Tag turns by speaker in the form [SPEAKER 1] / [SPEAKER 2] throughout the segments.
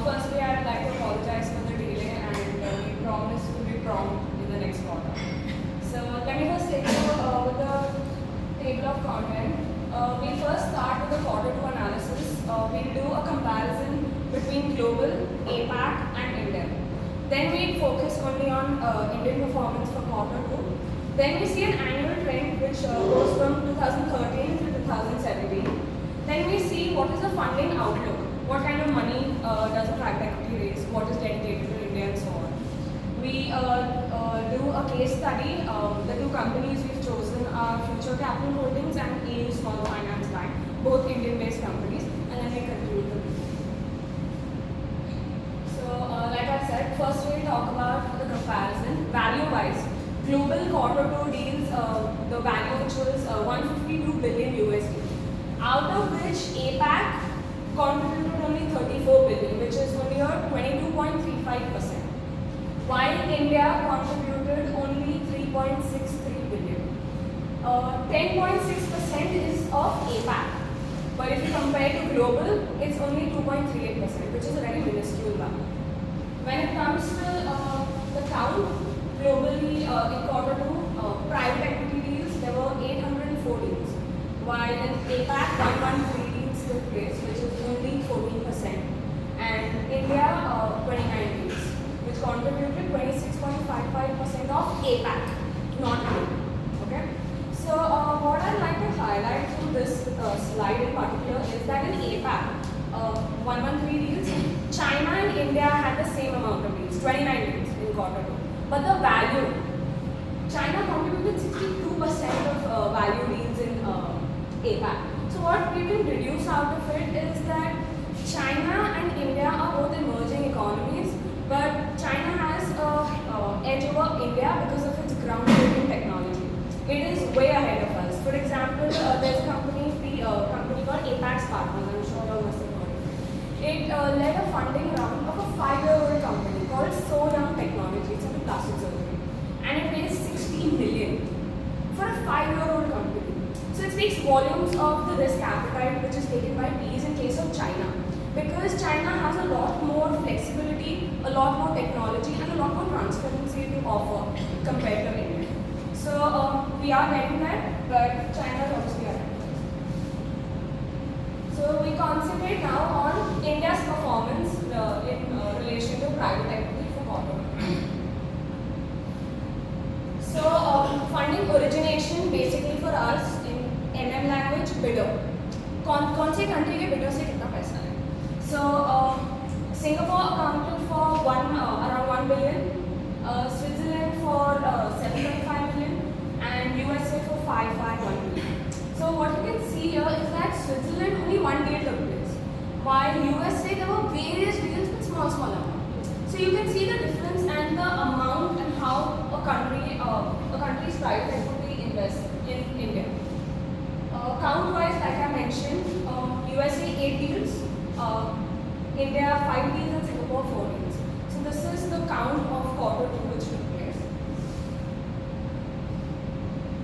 [SPEAKER 1] Firstly, I'd like to apologize for the delay, and we promise to be prompt in the next quarter. So let me first take you with the table of content. We first start with the quarter two analysis. We'll do a comparison between global, APAC, and India. Then we focus only on Indian performance for quarter two. Then we see an annual trend which goes from 2013 to 2017. Then we see what is the funding outlook, what kind of money does a private equity raise, what is dedicated to India, and so on. We do a case study. The two companies we've chosen are Future Capital Holdings and AU Small Finance Bank, both Indian-based companies, and then we conclude the video. So, like I said, first we'll talk about the comparison. Value-wise, global quarter two deals, the value which was 152 billion USD, out of which APAC contributed only 34 billion, which is only a 22.35%, while India contributed only 3.63 billion. 10.6% is of APAC, but if you compare to global, it's only 2.38%, which is a very minuscule value. When it comes to the count, globally in quarter two, private equity deals, there were 804 deals, while in APAC, 113 deals took place, which is only 14%, and India, 29 deals, which contributed 26.55% of APAC, not global. Okay? So, what I'd like to highlight through this slide in particular is that in APAC, 113 deals, China and India had the same amount of deals, 29 deals in quarter two. But the value, China contributed 62% of value deals in APAC. So what we can deduce out of it is that China and India are both emerging economies, but China has an edge over India because of its groundbreaking technology. It is way ahead of us. For example, there's a company called Apex Partners. I'm sure you all must have heard of it. It led a funding round of a 5-year-old company called So Young Technology. It's in plastic surgery, and it raised 16 million for a 5-year-old company. So it speaks volumes of the risk appetite which is taken by PEs in case of China, because China has a lot more flexibility, a lot more technology, and a lot more transparency to offer compared to India. So we are getting there, but China is obviously ahead. So we concentrate now on India's performance in relation to private equity for quarter one. So funding origination basically for us in MM language, bidder. कौन से country के bidder से कितना पैसा है? So Singapore accounted for around 1 billion, Switzerland for 7.5 million, and USA for 551 million. So what you can see here is that Switzerland only one deal took place, while USA there were various deals with small amount. So you can see the difference and the amount and how a country's private equity invests in India. Count-wise, like I mentioned, USA 8 deals, India 5 deals, and Singapore 4 deals. So this is the count of quarter two which took place.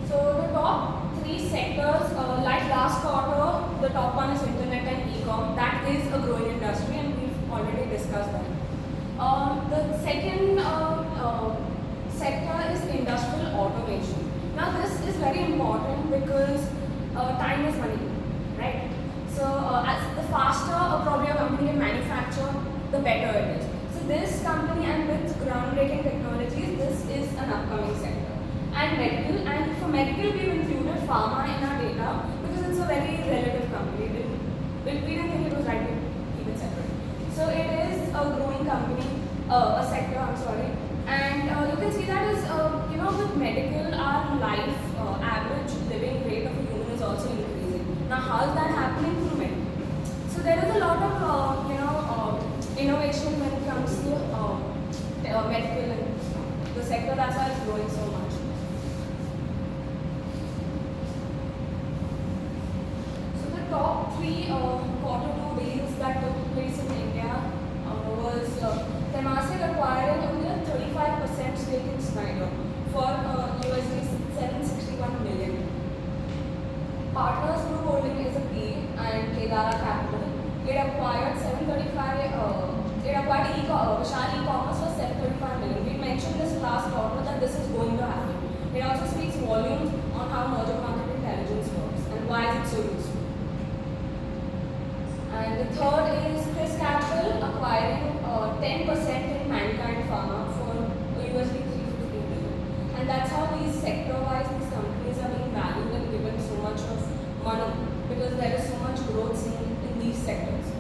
[SPEAKER 1] So the top 3 sectors, like last quarter, the top one is internet and e-com. That is a growing industry, and we've already discussed that. The second sector is industrial automation. Now this is very important because time is money, right? So as the faster probably a company can manufacture, the better it is. So this company, and with groundbreaking technologies, this is an upcoming sector. And medical, and for medical we've included pharma in our data because it's a very relative company. We didn't think it was right to keep it separate. So it is a growing company, a sector, I'm sorry. And you can see that is, with medical, our life average living rate of a human is also increasing. Now, how is that happening through medical? So there is a lot of, innovation when it comes to medical and the sector. That's why it's growing so much. So the top 3 quarter two deals that took place in India was Temasek acquiring only a 35% stake in Schneider for USD 761 million. Partners Group Holding is a PE, and Kedara Capital. It acquired 735 It acquired Vishal e-commerce for 735 million. We mentioned this last quarter that this is going to happen. It also speaks volumes on how merger market intelligence works and why is it so useful. And the third is Chris Capital acquiring 10% in Mankind Pharma for USD 350 million. And that's how these sector-wise these companies are being valued and given so much of money because there is so much growth seen in these sectors.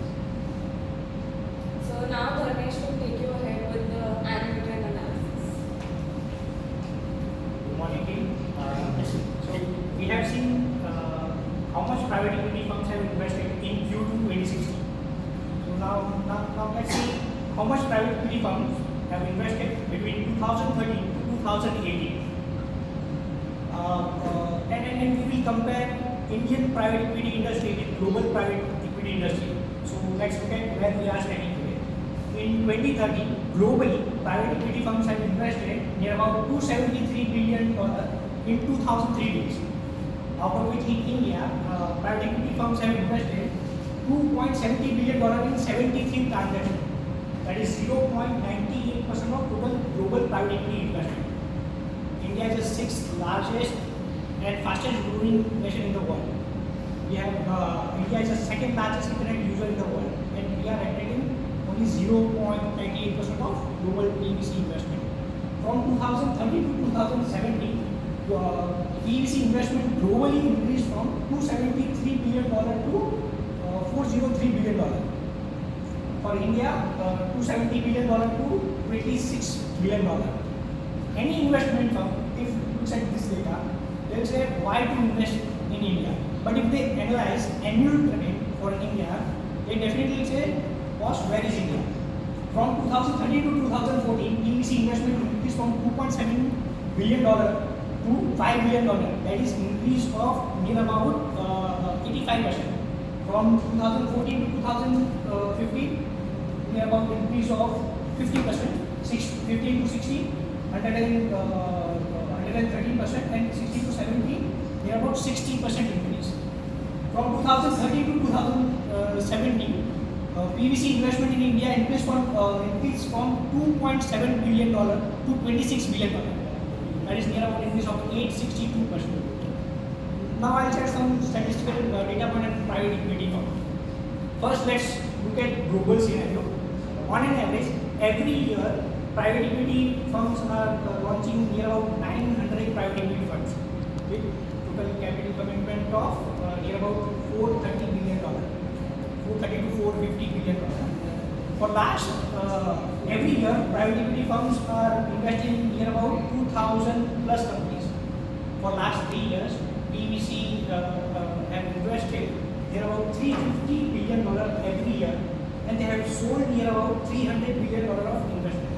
[SPEAKER 1] So now Dharmesh will take you ahead with the annual trend analysis.
[SPEAKER 2] Good morning, team. So we have seen how much private equity firms have invested in Q2 2016. So now let's see how much private equity firms have invested between 2013 to 2018. And we will compare Indian private equity industry with global private equity industry. So let's look at where we are standing today. In 2013, globally, private equity firms have invested near about $273 billion in 2003 deals. Out of which in India, private equity firms have invested $2.70 billion in 73 transactions. That is 0.98% of total global private equity investment. India is the sixth largest and fastest growing nation in the world. We have India is the second largest internet user in the world, and we are attaining only 0.98% of global PVC investment. From 2013 to 2017, PVC investment globally increased from $273 billion to $403 billion. For India, $270 billion to $26 billion. Any investment firm, if it looks at this data, they will say why to invest in India. But if they analyze annual trend for India, they definitely say, boss, where is India? From 2013 to 2014, PVC investment increased from $2.7 billion to $5 billion. That is increase of near about 85%. From 2014 to 2015, near about increase of 50%, 15 to 60, 113%, and 60 to 70, near about 60% increase. From 2013 to 2017, PVC investment in India increased from $2.7 billion to $26 billion. That is near about increase of 862%. Now I'll share some statistical data point on private equity firm. First, let's look at global scenario. On an average, every year, private equity firms are launching near about 900 private equity funds with total capital commitment of near about $430 billion, 430 to 450 billion dollars. For last, every year, private equity firms are investing in near about 2,000 plus companies. For last 3 years, PVC have invested near about $350 billion every year, and they have sold near about $300 billion of investment.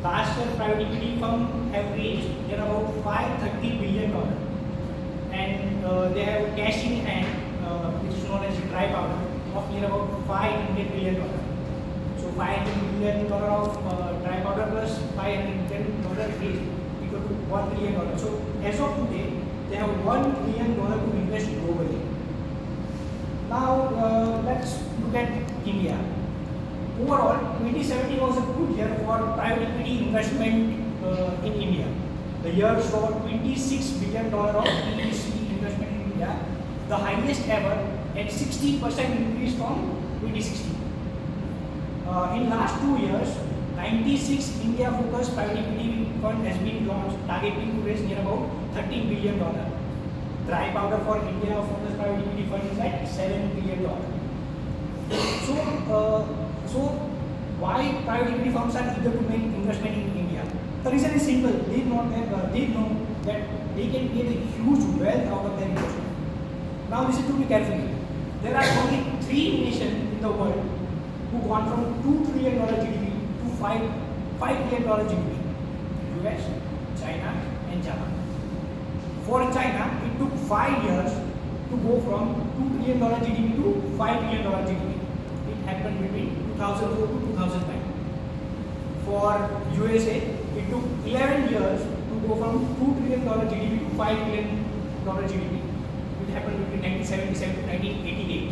[SPEAKER 2] Last year, private equity firm have raised near about $530 billion, and they have cash in hand, which is known as dry powder, of near about $500 billion. So $500 billion of dry powder plus $500 billion raised equal to $1 trillion. So as of today, they have $1 trillion to invest globally. Now let's look at India. Overall, 2017 was a good year for private equity investment in India. The year saw $26 billion of PVC investment in India, the highest ever, and 60% increase from 2016. In last 2 years, 96 India-focused private equity fund has been launched, targeting to raise near about $13 billion. Dry powder for India-focused private equity fund is at $7 billion. So why private equity firms are eager to make investment in India? The reason is simple. They know that they can create a huge wealth out of their investment. Now listen to me carefully. There are only 3 nations in the world who gone from $2 trillion GDP to $5 trillion GDP. US, China, and Japan. For China, it took 5 years to go from $2 trillion GDP to $5 trillion GDP. It happened between 2004 to 2009. For USA, it took 11 years to go from $2 trillion GDP to $5 trillion GDP. It happened between 1977 to 1988.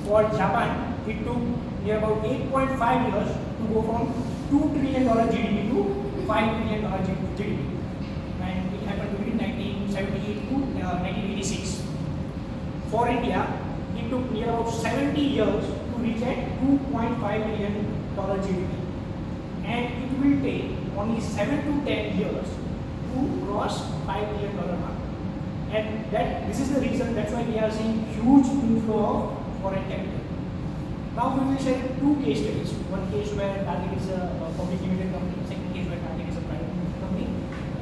[SPEAKER 2] For Japan, it took near about 8.5 years to go from $2 trillion GDP to $5 trillion GDP. And it happened between 1978 to 1986. For India, it took near about 70 years to reach at $2.5 billion GDP. And it will take only 7 to 10 years to cross $5 billion mark. And this is the reason, that's why we are seeing huge inflow of foreign capital. Now we will share two case studies. One case where Target is a public limited company, second case where Target is a private limited company.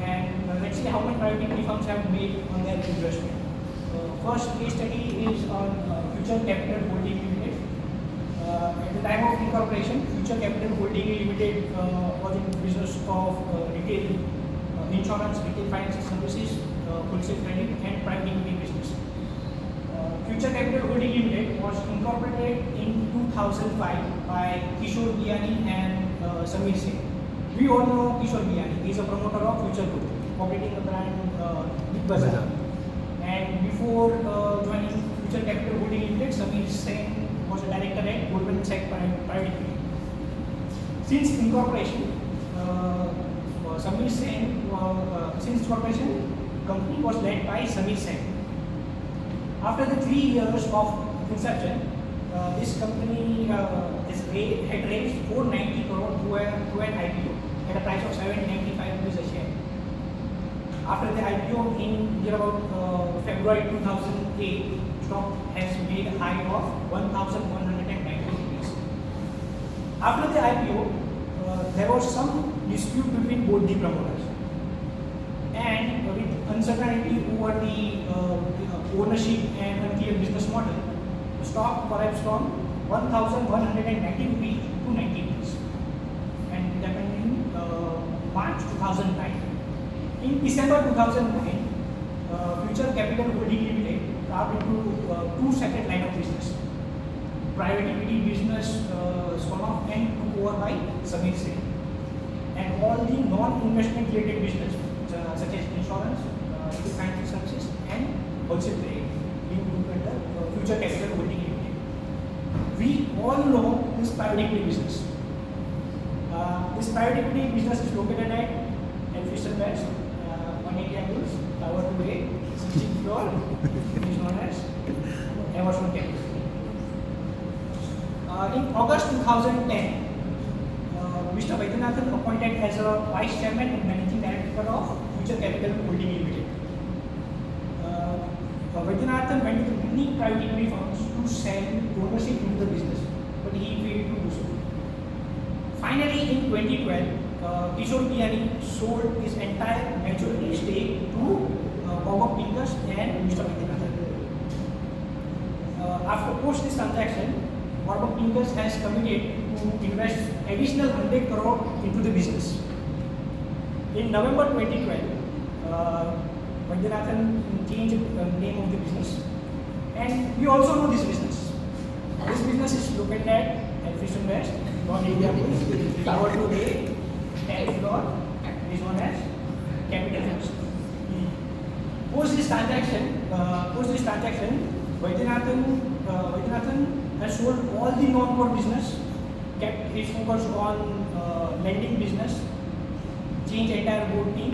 [SPEAKER 2] And let's see how many private equity firms have made on their investment. First case study is on Future Capital Holding Limited. At the time of incorporation, Future Capital Holding Limited was in business of retail insurance, retail financial services, wholesale credit, and private equity business. Future Capital Holding Limited was incorporated in 2005 by Kishore Biyani and Samir Singh. We all know Kishore Biyani. He is a promoter of Future Group, operating the brand Big Bazaar. And before joining Future Capital Holding Limited, Samir Singh was a director at Goldman Sachs Private Equity. Since incorporation, Samir Singh, since incorporation, company was led by Samir Singh. After the 3 years of inception, this company had raised 490 crore to an IPO at a price of 795 rupees a share. After the IPO in about February 2008, stock has made a high of 1,190 rupees. After the IPO, there was some dispute between both the promoters, and with uncertainty over the ownership and unclear business model, the stock collapsed from 1,190 rupees to 90 rupees, and it happened in March 2009. In December 2009, Future Capital Holding Limited carved into two separate lines of business. Private equity business spun off and took over by Samir Singh, and all the non-investment related business such as insurance, financial services, and wholesale trade being grouped under Future Capital Holding Limited. We all know this private equity business. This private equity business is located at Elphinstone West, 180 Angles, Tower 2A, 16th floor, is known as Emerson Capital. In August 2010, Mr. Vaidyanathan appointed as a Vice Chairman and Managing Director of Future Capital Holding Limited. Vaidyanathan went to many private equity firms to sell ownership into the business, but he failed to do so. Finally, in 2012, Kishore Biyani sold his entire majority stake to Bob Pincus and Mr. Vaidyanathan. After post this transaction, Bob Pincus has committed to invest additional 100 crore into the business. In November 2012, Vaidyanathan changed the name of the business, and we also know this business. This business is located at Elphinstone West, North India Police, Tower 2A, 10th floor, is known as Capital First. Post this transaction, Vaidyanathan has sold all the non-core business, kept his focus on lending business, changed entire board team,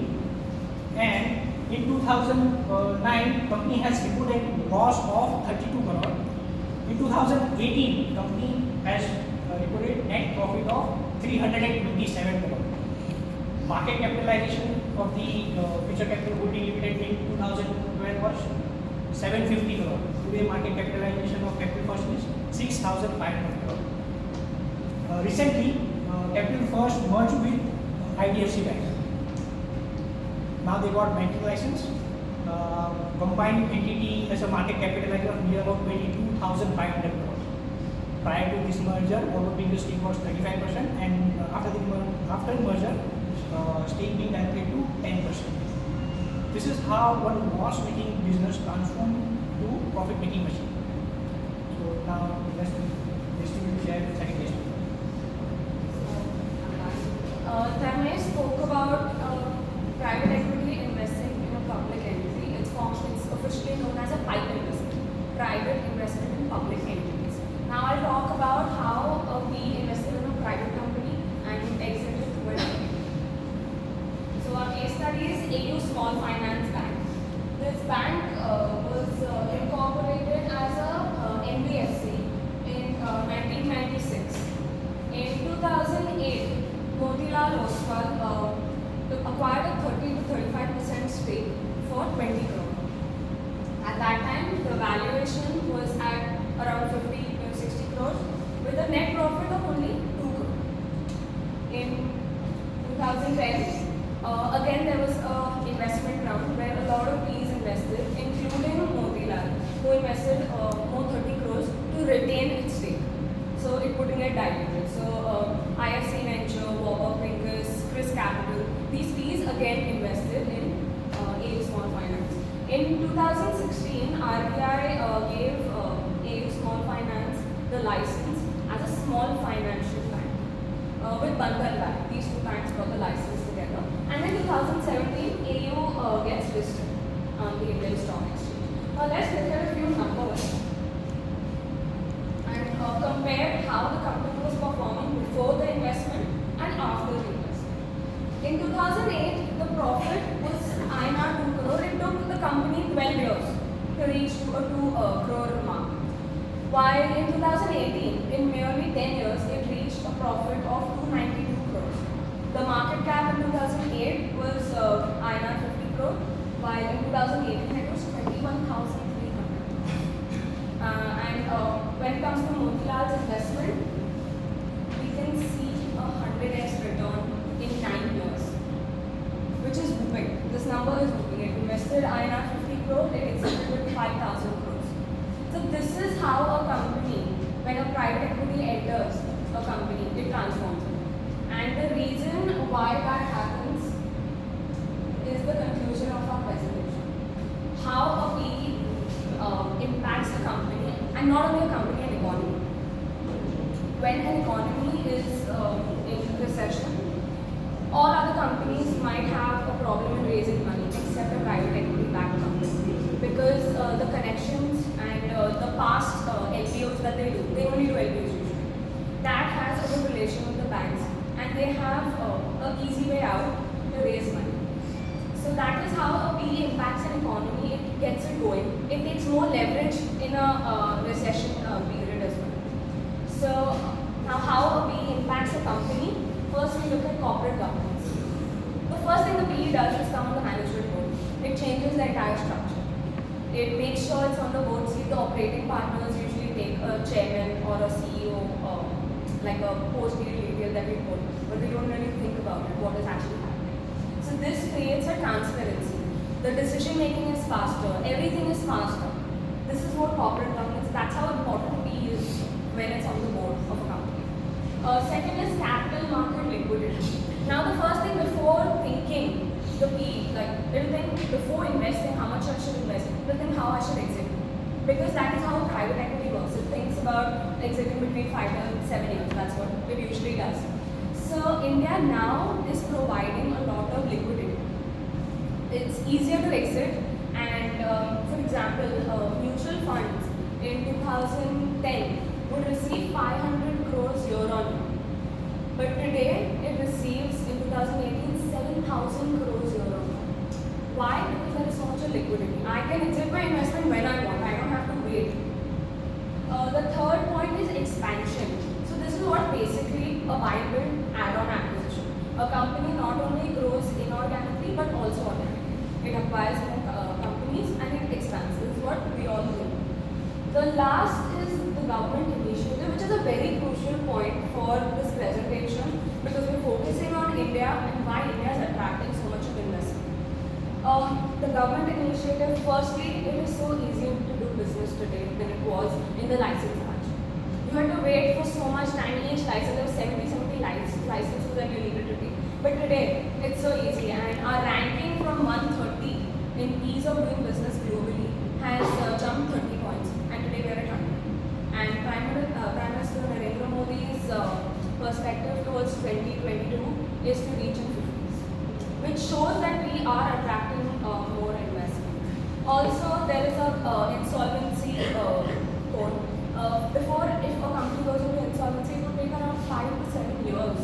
[SPEAKER 2] and in 2009, company has reported loss of 32 crore. In 2018, company has reported net profit of 327 crore. Market capitalization of the Future Capital Holding Limited in 2012 was 750 crore. Today, market capitalization of Capital First is 6,500 crore. Recently, Capital First merged with IDFC Bank. Now they got banking license. Combined entity has a market capitalization of near about 22,500 crore. Prior to this merger, Bob Pincus stake was 35%, and after merger, stake being directed to 10%. This is how one loss-making business transformed to profit-making machine. So now let's share the second case.
[SPEAKER 1] Tanmay spoke about private equity investing in a public entity. It's officially known as a PIPE investment, private investment in public entities. Now I'll talk about only 2 crore. In 2010, again there was an investment round where a lot of PEs invested, including Motilal, who invested more 30 crores to retain its stake. So it wouldn't get diluted. So IFC Venture, Warburg Pincus, Chris Capital, these PEs again invested in AU Small Finance. In 2016, RBI gave AU Small Finance the license as a small financial bank with Bandhan Bank. These two banks got the license together. And in 2017, AU gets listed on the Indian Stock Exchange. Let's look at a few numbers and compare how the company was performing before the investment and after the investment. In 2008, the profit was INR 2 crore. It took the company 12 years to reach to a 2 crore mark. While in 2018, in merely 10 years, it reached a profit of 292 crores. The market cap in 2008 was INR 50 crore, while in 2018 it was 21,300. When it comes to Motilal's investment, we can see a 100x return in 9 years, which is whooping. This number is whooping. It invested INR 50 crore, it exited with 5,000 crores. So this is how a company, when a private equity enters a company, it transforms it. And the reason why that happens is the conclusion of our presentation. How a PE impacts the company, and not only a company, an economy. When an economy is in recession, all other companies might have a problem in raising money except a private equity backed company, because the connections and the past LBOs that they do, they only do LBOs usually. That has a good relation with the banks, and they have an easy way out to raise money. So that is how a PE impacts an economy. It gets it going. It takes more leverage in a recession period as well. So now how a PE impacts a company? First, we look at corporate governance. The first thing the PE does is come on the management board. It changes the entire structure. It makes sure it's on the board seat. The operating partners usually take a chairman or a CEO, like a post-deal detail that we put, but we don't really think about it, what is actually happening. So this creates a transparency. The decision making is faster. Everything is faster. This is what corporate governance, that's how important PE is when it's on the board of a company. Second is capital market liquidity. Now the first thing before thinking the PE, like little thing before investing how much I should invest, little thing how I should exit. Because that is how private equity works. It thinks about exiting between 5 to 7 years. That's what it usually does. So India now is providing a lot of liquidity. It's easier to exit, and for example, mutual funds in 2010 would receive 500 crores year on year. But today it receives in 2018 7,000 crores year on year. Why? Because there is so much liquidity. I can exit my investment when I want. I don't have to wait. The third point is expansion. So this is what basically a buy and build add-on acquisition. A company not only grows inorganically but also organically. It acquires more companies and it expands. This is what we all do. The last is the government initiative, which is a very crucial point for this presentation, because we're focusing on India and why India is attracting so much of investment. The government initiative, firstly, it is so easy to do business today than it was in the license batch. You had to wait for so much time. Each license, there were 70 licenses that you needed to take. But today, it's so easy, and our ranking from 130 in ease of doing business globally has jumped 30 points, and today we are at 100. And Prime Minister Narendra Modi's perspective towards 2022 is to reach in 50s, which shows that we are attracting more investment. Also, there is a insolvency code. Before, if a company goes into insolvency, it would take around 5 to 7 years,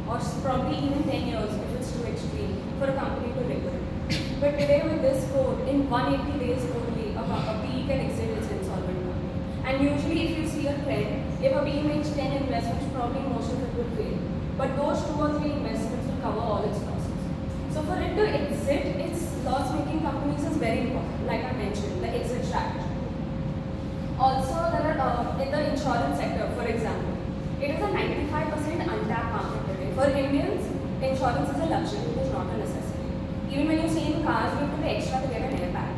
[SPEAKER 1] or probably even 10 years if it's too extreme, for a company to liquidate. But today with this code, in 180 days only, a PE can exit its insolvent company. And usually if you see a trend, if a PE makes 10 investments, probably most of it will fail. But those 2 or 3 investments will cover all its losses. So for it to exit its loss-making companies is very important, like I mentioned, the exit strategy. Also, there are in the insurance sector, for example, It is a 95% untapped market today. For Indians, insurance is a luxury, it is not a necessity. Even when you stay in cars, you have to pay extra to get an airbag.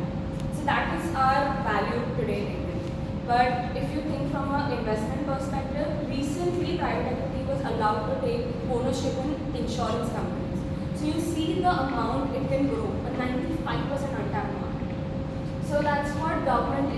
[SPEAKER 1] So that is our value today in India. But if you think from an investment perspective, recently private equity was allowed to take ownership in insurance companies. So you see the amount it can grow, a 95% untapped market. So that's what government